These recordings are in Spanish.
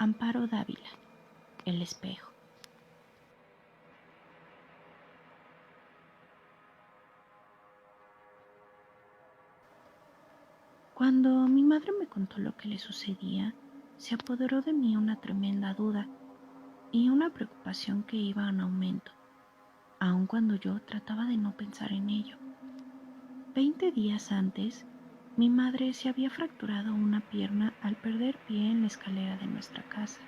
Amparo Dávila, El espejo. Cuando mi madre me contó lo que le sucedía, se apoderó de mí una tremenda duda y una preocupación que iba en aumento, aun cuando yo trataba de no pensar en ello. 20 días antes, mi madre se había fracturado una pierna al perder pie en la escalera de nuestra casa.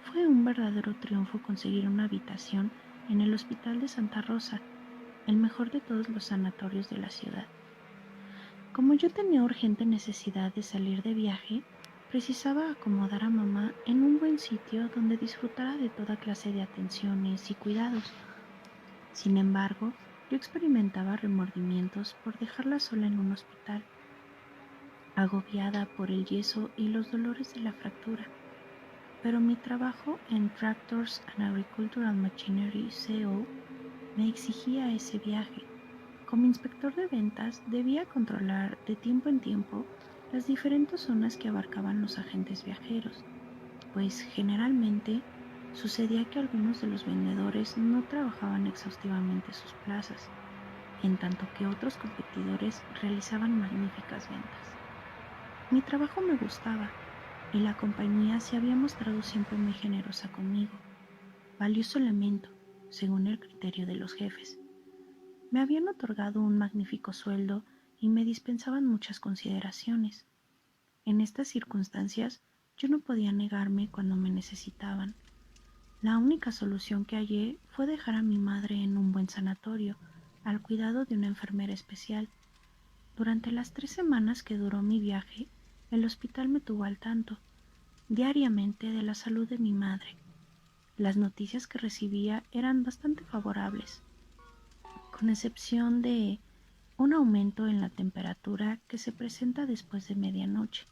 Fue un verdadero triunfo conseguir una habitación en el Hospital de Santa Rosa, el mejor de todos los sanatorios de la ciudad. Como yo tenía urgente necesidad de salir de viaje, precisaba acomodar a mamá en un buen sitio donde disfrutara de toda clase de atenciones y cuidados. Sin embargo, yo experimentaba remordimientos por dejarla sola en un hospital, agobiada por el yeso y los dolores de la fractura. Pero mi trabajo en Tractors and Agricultural Machinery CO me exigía ese viaje. Como inspector de ventas, debía controlar de tiempo en tiempo las diferentes zonas que abarcaban los agentes viajeros, pues generalmente sucedía que algunos de los vendedores no trabajaban exhaustivamente sus plazas, en tanto que otros competidores realizaban magníficas ventas. Mi trabajo me gustaba y la compañía se había mostrado siempre muy generosa conmigo, valioso elemento, según el criterio de los jefes. Me habían otorgado un magnífico sueldo y me dispensaban muchas consideraciones. En estas circunstancias, yo no podía negarme cuando me necesitaban. La única solución que hallé fue dejar a mi madre en un buen sanatorio, al cuidado de una enfermera especial. Durante las 3 semanas que duró mi viaje, el hospital me tuvo al tanto, diariamente, de la salud de mi madre. Las noticias que recibía eran bastante favorables, con excepción de un aumento en la temperatura que se presenta después de medianoche,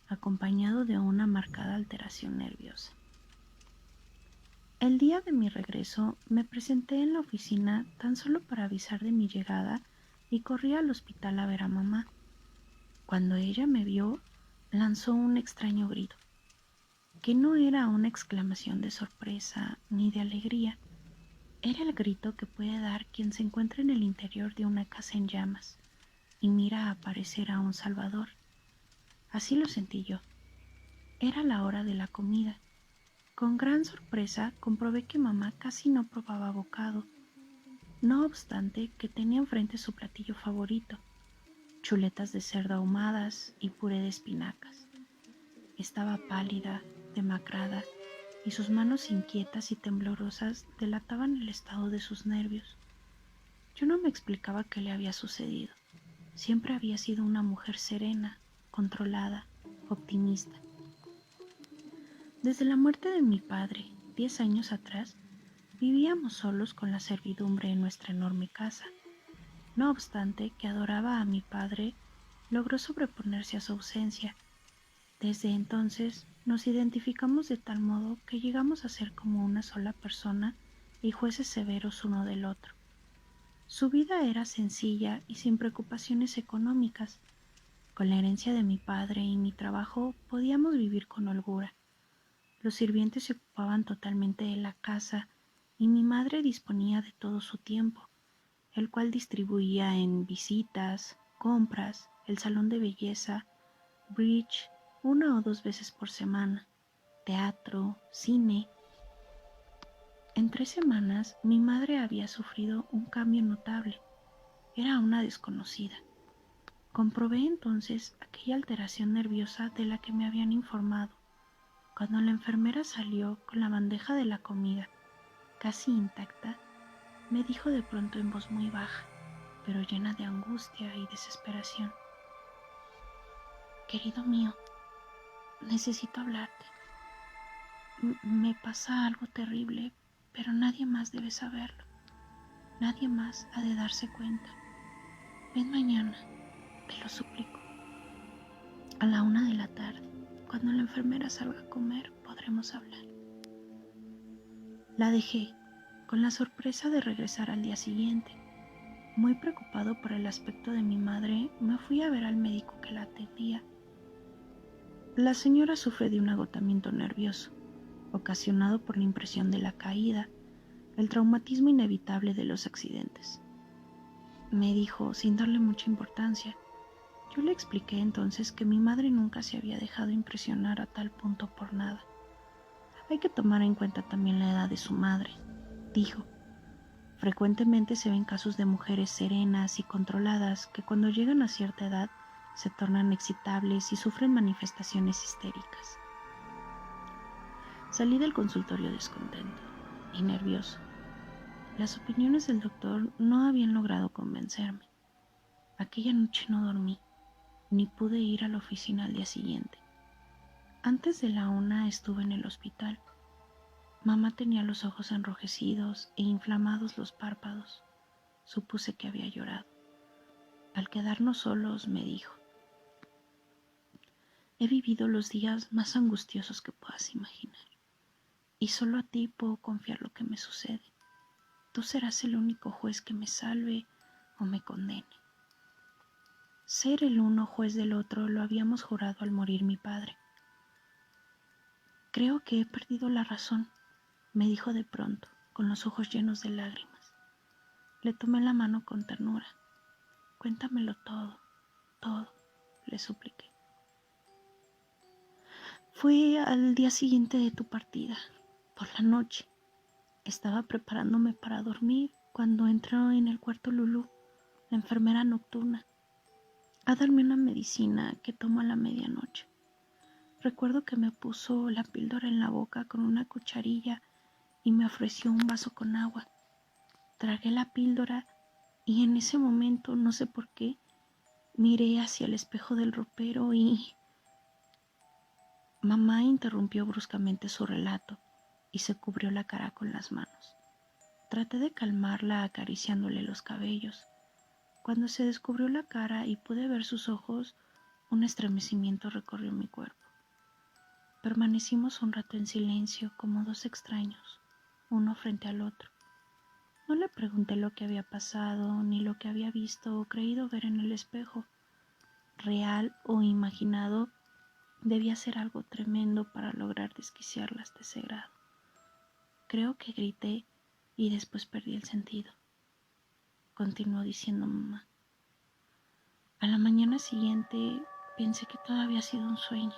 acompañado de una marcada alteración nerviosa. El día de mi regreso me presenté en la oficina tan solo para avisar de mi llegada y corrí al hospital a ver a mamá. Cuando ella me vio, lanzó un extraño grito, que no era una exclamación de sorpresa ni de alegría. Era el grito que puede dar quien se encuentra en el interior de una casa en llamas y mira aparecer a un salvador. Así lo sentí yo. Era la hora de la comida. Con gran sorpresa comprobé que mamá casi no probaba bocado, no obstante que tenía enfrente su platillo favorito, chuletas de cerdo ahumadas y puré de espinacas. Estaba pálida, demacrada, y sus manos inquietas y temblorosas delataban el estado de sus nervios. Yo no me explicaba qué le había sucedido. Siempre había sido una mujer serena, controlada, optimista. Desde la muerte de mi padre, 10 años atrás, vivíamos solos con la servidumbre en nuestra enorme casa. No obstante que adoraba a mi padre, logró sobreponerse a su ausencia. Desde entonces nos identificamos de tal modo que llegamos a ser como una sola persona y jueces severos uno del otro. Su vida era sencilla y sin preocupaciones económicas. Con la herencia de mi padre y mi trabajo podíamos vivir con holgura. Los sirvientes se ocupaban totalmente de la casa y mi madre disponía de todo su tiempo, el cual distribuía en visitas, compras, el salón de belleza, bridge 1 o 2 veces por semana, teatro, cine. En 3 semanas mi madre había sufrido un cambio notable. Era una desconocida. Comprobé entonces aquella alteración nerviosa de la que me habían informado. Cuando la enfermera salió con la bandeja de la comida, casi intacta, me dijo de pronto en voz muy baja, pero llena de angustia y desesperación: Querido mío, necesito hablarte. Me pasa algo terrible, pero nadie más debe saberlo. Nadie más ha de darse cuenta. Ven mañana, te lo suplico. A la 1 de la tarde, cuando la enfermera salga a comer, podremos hablar. La dejé, con la sorpresa de regresar al día siguiente. Muy preocupado por el aspecto de mi madre, me fui a ver al médico que la atendía. La señora sufre de un agotamiento nervioso, ocasionado por la impresión de la caída, el traumatismo inevitable de los accidentes. Me dijo sin darle mucha importancia. Yo le expliqué entonces que mi madre nunca se había dejado impresionar a tal punto por nada. Hay que tomar en cuenta también la edad de su madre, dijo. Frecuentemente se ven casos de mujeres serenas y controladas que cuando llegan a cierta edad se tornan excitables y sufren manifestaciones histéricas. Salí del consultorio descontento y nervioso. Las opiniones del doctor no habían logrado convencerme. Aquella noche no dormí, ni pude ir a la oficina al día siguiente. Antes de la 1 estuve en el hospital. Mamá tenía los ojos enrojecidos e inflamados los párpados. Supuse que había llorado. Al quedarnos solos me dijo: he vivido los días más angustiosos que puedas imaginar, y solo a ti puedo confiar lo que me sucede. Tú serás el único juez que me salve o me condene. Ser el uno juez del otro lo habíamos jurado al morir mi padre. Creo que he perdido la razón, me dijo de pronto, con los ojos llenos de lágrimas. Le tomé la mano con ternura. Cuéntamelo todo, todo, le supliqué. Fue al día siguiente de tu partida, por la noche. Estaba preparándome para dormir cuando entró en el cuarto Lulú, la enfermera nocturna, a darme una medicina que tomo a la medianoche. Recuerdo que me puso la píldora en la boca con una cucharilla y me ofreció un vaso con agua. Tragué la píldora y en ese momento, no sé por qué, miré hacia el espejo del ropero y... Mamá interrumpió bruscamente su relato y se cubrió la cara con las manos. Traté de calmarla acariciándole los cabellos. Cuando se descubrió la cara y pude ver sus ojos, un estremecimiento recorrió mi cuerpo. Permanecimos un rato en silencio como dos extraños, uno frente al otro. No le pregunté lo que había pasado, ni lo que había visto o creído ver en el espejo. Real o imaginado, debía ser algo tremendo para lograr desquiciarlas de ese grado. Creo que grité y después perdí el sentido. Continuó diciendo mamá. A la mañana siguiente pensé que todo había sido un sueño,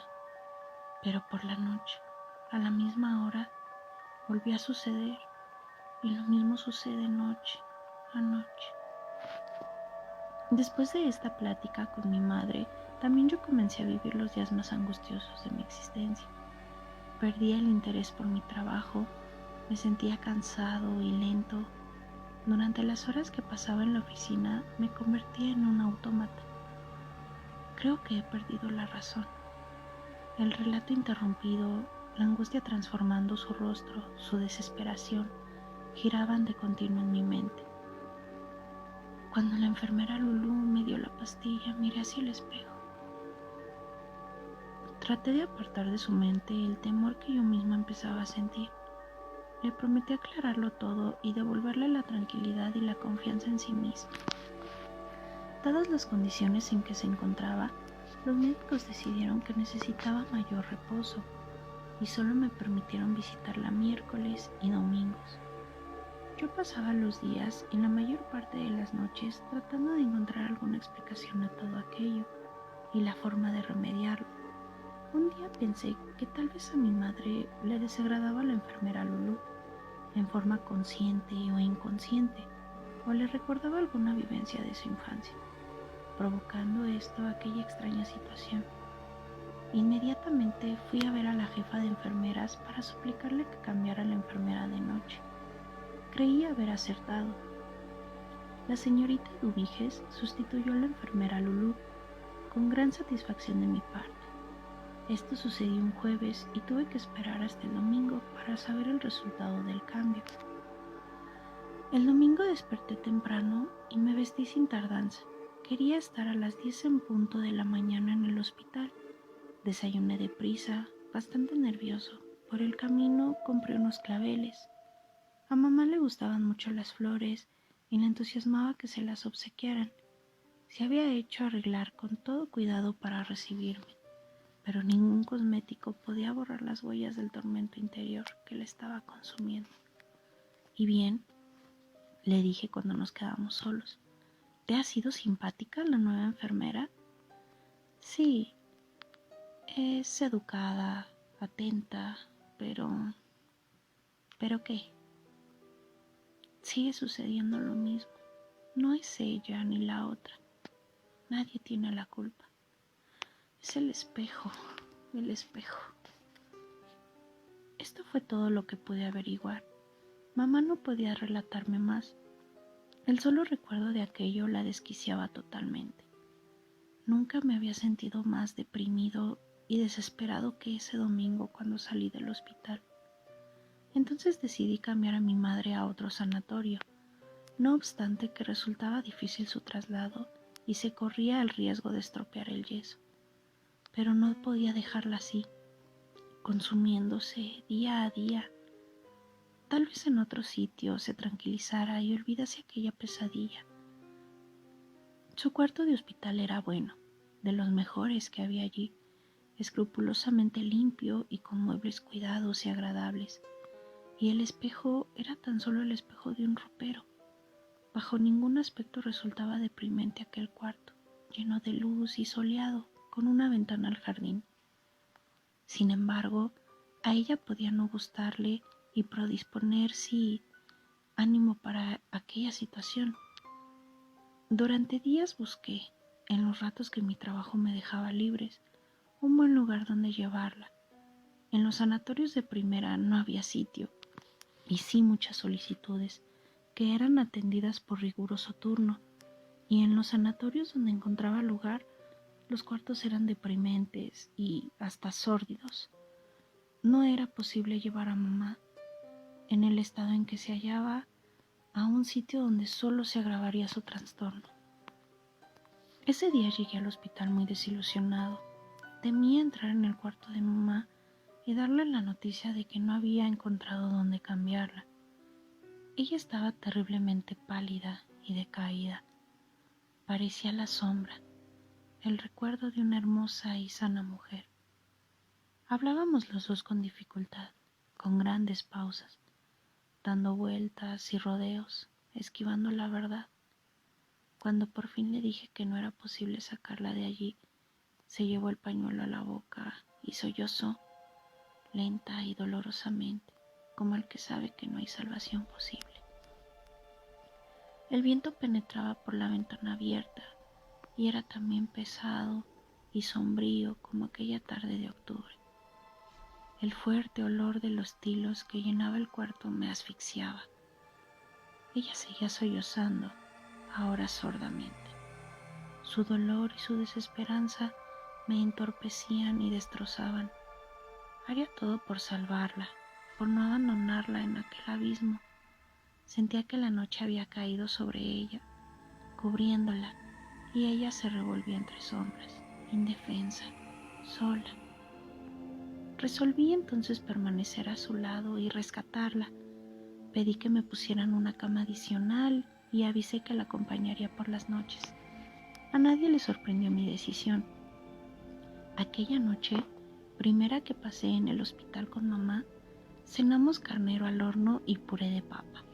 pero por la noche, a la misma hora, volvió a suceder y lo mismo sucede noche a noche. Después de esta plática con mi madre, también yo comencé a vivir los días más angustiosos de mi existencia. Perdí el interés por mi trabajo, me sentía cansado y lento. Durante las horas que pasaba en la oficina me convertía en un autómata. Creo que he perdido la razón. El relato interrumpido, la angustia transformando su rostro, su desesperación, giraban de continuo en mi mente. Cuando la enfermera Lulú me dio la pastilla, miré hacia el espejo. Traté de apartar de su mente el temor que yo misma empezaba a sentir. Le prometí aclararlo todo y devolverle la tranquilidad y la confianza en sí misma. Dadas las condiciones en que se encontraba, los médicos decidieron que necesitaba mayor reposo y solo me permitieron visitarla miércoles y domingos. Yo pasaba los días y la mayor parte de las noches tratando de encontrar alguna explicación a todo aquello y la forma de remediarlo. Un día pensé que tal vez a mi madre le desagradaba la enfermera Lulú, en forma consciente o inconsciente, o le recordaba alguna vivencia de su infancia, provocando esto aquella extraña situación. Inmediatamente fui a ver a la jefa de enfermeras para suplicarle que cambiara la enfermera de noche. Creí haber acertado. La señorita Dubiges sustituyó a la enfermera Lulú, con gran satisfacción de mi parte. Esto sucedió un jueves y tuve que esperar hasta el domingo para saber el resultado del cambio. El domingo desperté temprano y me vestí sin tardanza. Quería estar a las 10 en punto de la mañana en el hospital. Desayuné deprisa, bastante nervioso. Por el camino compré unos claveles. A mamá le gustaban mucho las flores y le entusiasmaba que se las obsequiaran. Se había hecho arreglar con todo cuidado para recibirme, pero ningún cosmético podía borrar las huellas del tormento interior que le estaba consumiendo. Y bien, le dije cuando nos quedamos solos, ¿te ha sido simpática la nueva enfermera? Sí, es educada, atenta, pero... ¿Pero qué? Sigue sucediendo lo mismo. No es ella ni la otra. Nadie tiene la culpa. Es el espejo, el espejo. Esto fue todo lo que pude averiguar. Mamá no podía relatarme más. El solo recuerdo de aquello la desquiciaba totalmente. Nunca me había sentido más deprimido y desesperado que ese domingo cuando salí del hospital. Entonces decidí cambiar a mi madre a otro sanatorio, no obstante que resultaba difícil su traslado y se corría el riesgo de estropear el yeso. Pero no podía dejarla así, consumiéndose día a día. Tal vez en otro sitio se tranquilizara y olvidase aquella pesadilla. Su cuarto de hospital era bueno, de los mejores que había allí, escrupulosamente limpio y con muebles cuidados y agradables. Y el espejo era tan solo el espejo de un ropero. Bajo ningún aspecto resultaba deprimente aquel cuarto, lleno de luz y soleado, con una ventana al jardín. Sin embargo, a ella podía no gustarle y predisponer sí ánimo para aquella situación. Durante días busqué, en los ratos que mi trabajo me dejaba libres, un buen lugar donde llevarla. En los sanatorios de primera no había sitio, y sí muchas solicitudes, que eran atendidas por riguroso turno, y en los sanatorios donde encontraba lugar, los cuartos eran deprimentes y hasta sórdidos. No era posible llevar a mamá, en el estado en que se hallaba, a un sitio donde solo se agravaría su trastorno. Ese día llegué al hospital muy desilusionado. Temía entrar en el cuarto de mamá y darle la noticia de que no había encontrado dónde cambiarla. Ella estaba terriblemente pálida y decaída. Parecía la sombra, el recuerdo de una hermosa y sana mujer. Hablábamos los dos con dificultad, con grandes pausas, dando vueltas y rodeos, esquivando la verdad. Cuando por fin le dije que no era posible sacarla de allí, se llevó el pañuelo a la boca y sollozó, lenta y dolorosamente, como el que sabe que no hay salvación posible. El viento penetraba por la ventana abierta y era también pesado y sombrío como aquella tarde de octubre. El fuerte olor de los tilos que llenaba el cuarto me asfixiaba. Ella seguía sollozando, ahora sordamente. Su dolor y su desesperanza me entorpecían y destrozaban. Haría todo por salvarla, por no abandonarla en aquel abismo. Sentía que la noche había caído sobre ella, cubriéndola, y ella se revolvía entre sombras, indefensa, sola. Resolví entonces permanecer a su lado y rescatarla. Pedí que me pusieran una cama adicional y avisé que la acompañaría por las noches. A nadie le sorprendió mi decisión. Aquella noche, primera que pasé en el hospital con mamá, cenamos carnero al horno y puré de papa,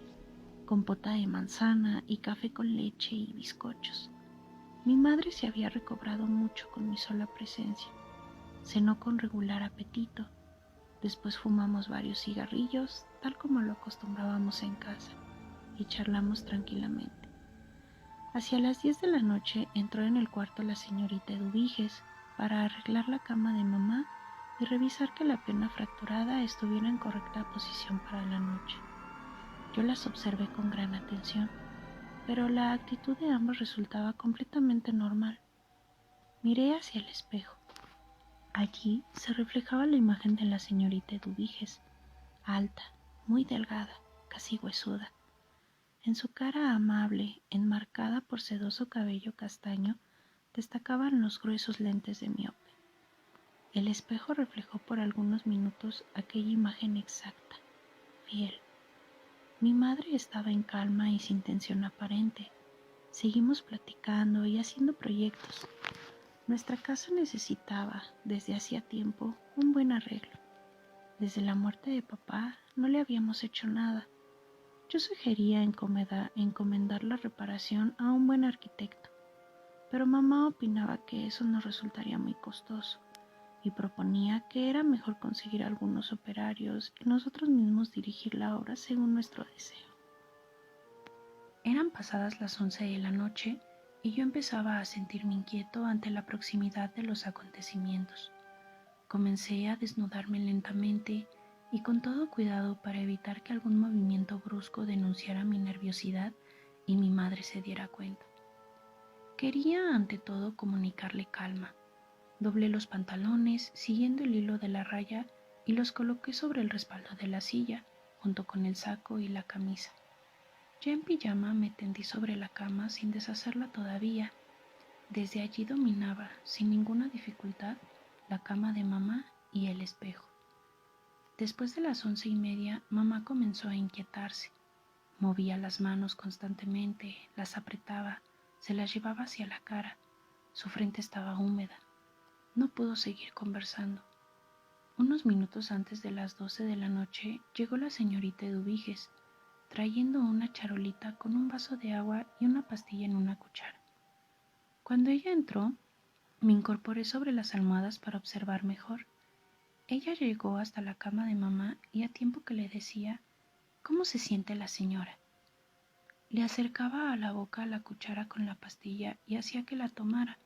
compota de manzana y café con leche y bizcochos. Mi madre se había recobrado mucho con mi sola presencia. Cenó con regular apetito. Después fumamos varios cigarrillos, tal como lo acostumbrábamos en casa, y charlamos tranquilamente. Hacia las 10 de la noche entró en el cuarto la señorita Eduviges para arreglar la cama de mamá y revisar que la pierna fracturada estuviera en correcta posición para la noche. Yo las observé con gran atención, pero la actitud de ambos resultaba completamente normal. Miré hacia el espejo. Allí se reflejaba la imagen de la señorita Eduviges, alta, muy delgada, casi huesuda. En su cara amable, enmarcada por sedoso cabello castaño, destacaban los gruesos lentes de miope. El espejo reflejó por algunos minutos aquella imagen exacta, fiel. Mi madre estaba en calma y sin tensión aparente. Seguimos platicando y haciendo proyectos. Nuestra casa necesitaba, desde hacía tiempo, un buen arreglo. Desde la muerte de papá no le habíamos hecho nada. Yo sugería encomendar la reparación a un buen arquitecto, pero mamá opinaba que eso nos resultaría muy costoso y proponía que era mejor conseguir algunos operarios y nosotros mismos dirigir la obra según nuestro deseo. Eran pasadas las 11 de la noche y yo empezaba a sentirme inquieto ante la proximidad de los acontecimientos. Comencé a desnudarme lentamente y con todo cuidado para evitar que algún movimiento brusco denunciara mi nerviosidad y mi madre se diera cuenta. Quería ante todo comunicarle calma. Doblé los pantalones siguiendo el hilo de la raya y los coloqué sobre el respaldo de la silla, junto con el saco y la camisa. Ya en pijama me tendí sobre la cama sin deshacerla todavía. Desde allí dominaba, sin ninguna dificultad, la cama de mamá y el espejo. Después de las 11:30, mamá comenzó a inquietarse. Movía las manos constantemente, las apretaba, se las llevaba hacia la cara. Su frente estaba húmeda. No pudo seguir conversando. Unos minutos antes de las 12 de la noche llegó la señorita Eduviges, trayendo una charolita con un vaso de agua y una pastilla en una cuchara. Cuando ella entró, me incorporé sobre las almohadas para observar mejor. Ella llegó hasta la cama de mamá y a tiempo que le decía, ¿cómo se siente la señora? Le acercaba a la boca la cuchara con la pastilla y hacía que la tomara.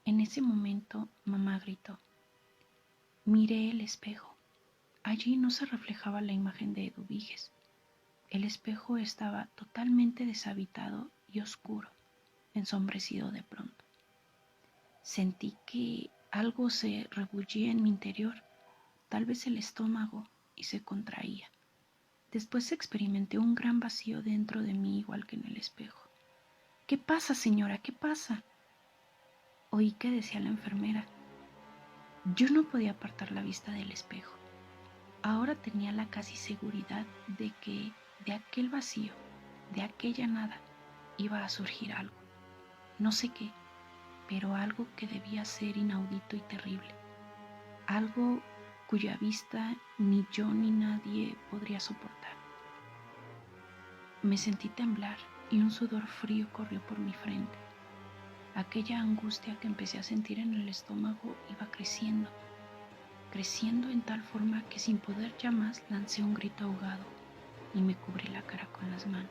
En ese momento, mamá gritó. Miré el espejo. Allí no se reflejaba la imagen de Eduviges. El espejo estaba totalmente deshabitado y oscuro, ensombrecido de pronto. Sentí que algo se rebullía en mi interior, tal vez el estómago, y se contraía. Después experimenté un gran vacío dentro de mí igual que en el espejo. ¿Qué pasa, señora? ¿Qué pasa? Oí que decía la enfermera. Yo no podía apartar la vista del espejo. Ahora tenía la casi seguridad de que de aquel vacío, de aquella nada, iba a surgir algo. No sé qué, pero algo que debía ser inaudito y terrible. Algo cuya vista ni yo ni nadie podría soportar. Me sentí temblar y un sudor frío corrió por mi frente. Aquella angustia que empecé a sentir en el estómago iba creciendo en tal forma que sin poder ya más lancé un grito ahogado y me cubrí la cara con las manos.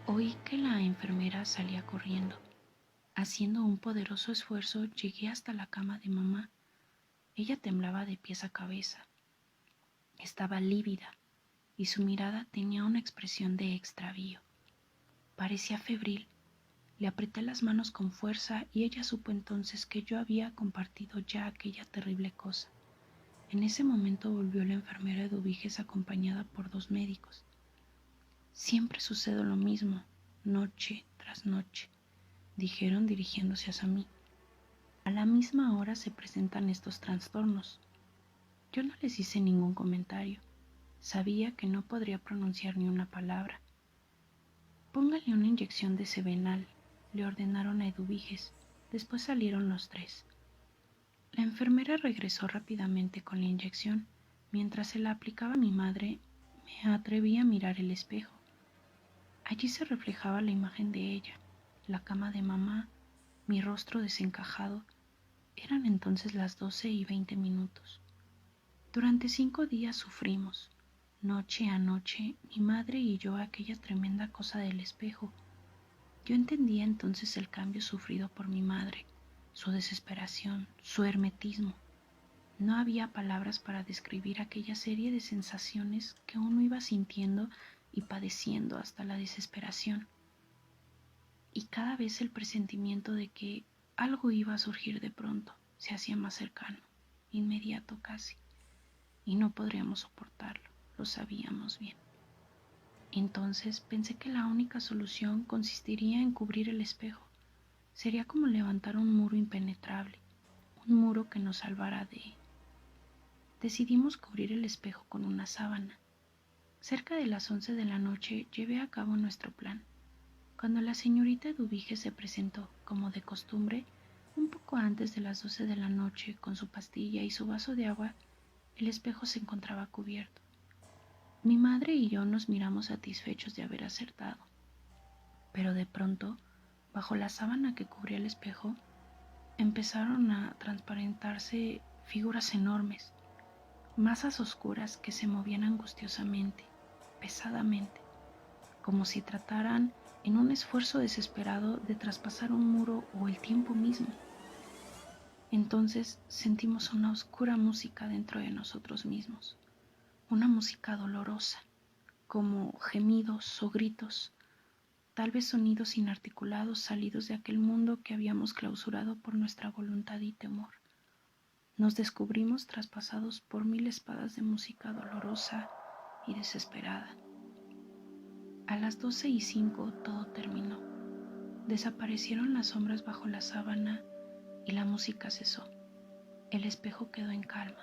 Oí que la enfermera salía corriendo. Haciendo un poderoso esfuerzo llegué hasta la cama de mamá. Ella temblaba de pies a cabeza. Estaba lívida y su mirada tenía una expresión de extravío. Parecía febril. Le apreté las manos con fuerza y ella supo entonces que yo había compartido ya aquella terrible cosa. En ese momento volvió la enfermera Eduviges acompañada por 2 médicos. Siempre sucede lo mismo, noche tras noche, dijeron dirigiéndose hacia mí. A la misma hora se presentan estos trastornos. Yo no les hice ningún comentario. Sabía que no podría pronunciar ni una palabra. Póngale una inyección de Sevenal, le ordenaron a Eduviges. Después salieron los 3. La enfermera regresó rápidamente con la inyección. Mientras se la aplicaba a mi madre, me atreví a mirar el espejo. Allí se reflejaba la imagen de ella, la cama de mamá, mi rostro desencajado. Eran entonces las 12:20. Durante 5 días sufrimos, noche a noche, mi madre y yo aquella tremenda cosa del espejo. Yo entendía entonces el cambio sufrido por mi madre, su desesperación, su hermetismo. No había palabras para describir aquella serie de sensaciones que uno iba sintiendo y padeciendo hasta la desesperación. Y cada vez el presentimiento de que algo iba a surgir de pronto se hacía más cercano, inmediato casi, y no podríamos soportarlo, lo sabíamos bien. Entonces pensé que la única solución consistiría en cubrir el espejo. Sería como levantar un muro impenetrable, un muro que nos salvara de... Decidimos cubrir el espejo con una sábana. Cerca de las 11 de la noche llevé a cabo nuestro plan. Cuando la señorita Eduviges se presentó, como de costumbre, Un poco antes de las 12 de la noche, con su pastilla y su vaso de agua, el espejo se encontraba cubierto. Mi madre y yo nos miramos satisfechos de haber acertado. Pero de pronto, bajo la sábana que cubría el espejo, empezaron a transparentarse figuras enormes, masas oscuras que se movían angustiosamente, pesadamente, como si trataran, en un esfuerzo desesperado, de traspasar un muro o el tiempo mismo. Entonces sentimos una oscura música dentro de nosotros mismos, una música dolorosa, como gemidos o gritos, tal vez sonidos inarticulados salidos de aquel mundo que habíamos clausurado por nuestra voluntad y temor. Nos descubrimos traspasados por 1000 espadas de música dolorosa y desesperada. A las 12:05 todo terminó. Desaparecieron las sombras bajo la sábana y la música cesó. El espejo quedó en calma.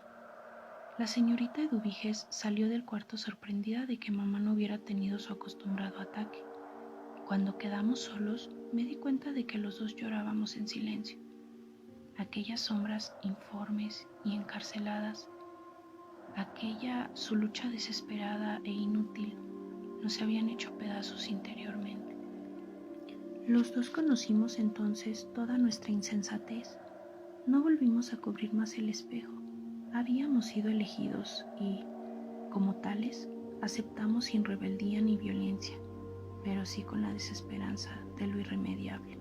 La señorita Eduviges salió del cuarto sorprendida de que mamá no hubiera tenido su acostumbrado ataque. Cuando quedamos solos, me di cuenta de que los dos llorábamos en silencio. Aquellas sombras informes y encarceladas, aquella su lucha desesperada e inútil, nos habían hecho pedazos interiormente. Los dos conocimos entonces toda nuestra insensatez. No volvimos a cubrir más el espejo. Habíamos sido elegidos y, como tales, aceptamos sin rebeldía ni violencia, pero sí con la desesperanza de lo irremediable.